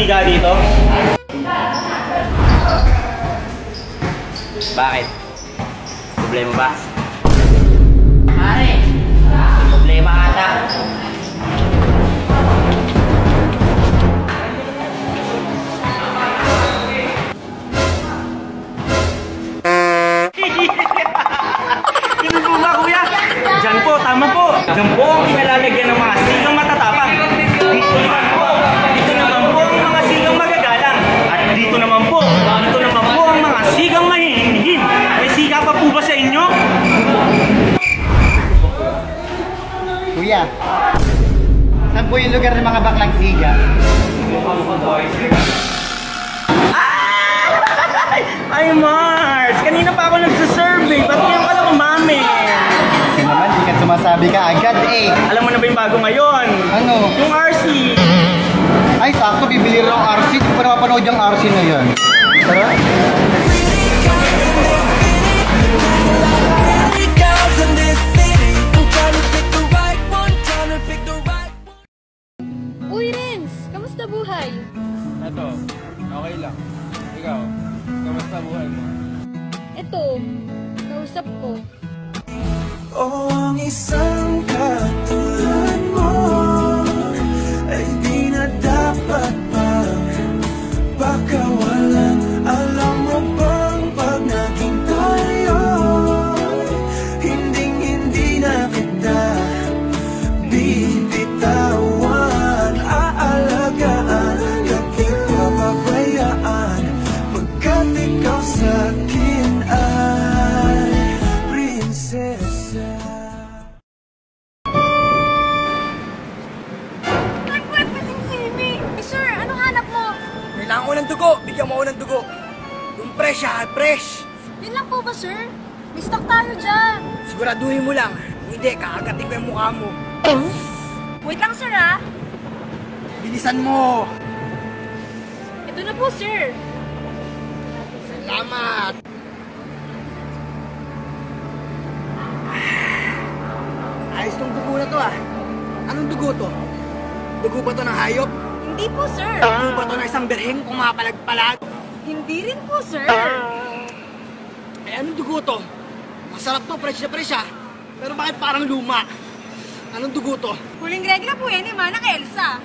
siga dito? Bakit? Problema ba? Pare, may problema ata. Ganun po ba, kuya? Diyan po, tama po. Diyan po ang pinalalagyan ng mga sigang matatapang. Dito naman po ang mga sigang magagalang. At dito naman po ang mga sigang mahihinhin. May siga pa po ba sa inyo? Kuya, saan po yung lugar ng mga baklang siga? Ay, Mars! Kanina pa ako nagsasurvey. Ba't ngayon ka lang umamin? Kasi naman, di ka sumasabi ka agad eh. Alam mo na ba yung bago ngayon? Ano? Yung RC. Ay, sakto, bibili rin ang RC. Di ko pa napapanood yung RC na yun. Tara. Uy, Renz! Kamusta buhay? Eto, okay lang. Ikaw, kamusta buhay mo? Eto, kausap ko. O ang isang katulad mo ay di na dapat pagkawalan. Alam mo bang pag naging tayo, hindi na kita bibitawan. Aalagaan, di papabayaan, pagkat ikaw sa'kin ay prinsesa. Sir, anong hanap mo? Kailangan ko ng dugo. Bigyan mo ako ng dugo. Yung fresh ha, fresh. Yun lang po ba, sir? May stock tayo dyan. Siguraduhin mo lang. Hindi, kakagatin ko yung mukha mo. Wait lang, sir, ha? Bilisan mo. Ito na po, sir. Salamat. Ayos tong dugo na to ah. Anong dugo to? Dugo ba to ng hayop? Hindi po, sir. Dugo ba to ng isang berheng pumapalag-palag? Hindi rin po, sir. Eh anong dugo to? Masarap to, fresh na fresh ah. Pero bakit parang luma? Anong dugo to? Huling regla po yan, Manang Elsa.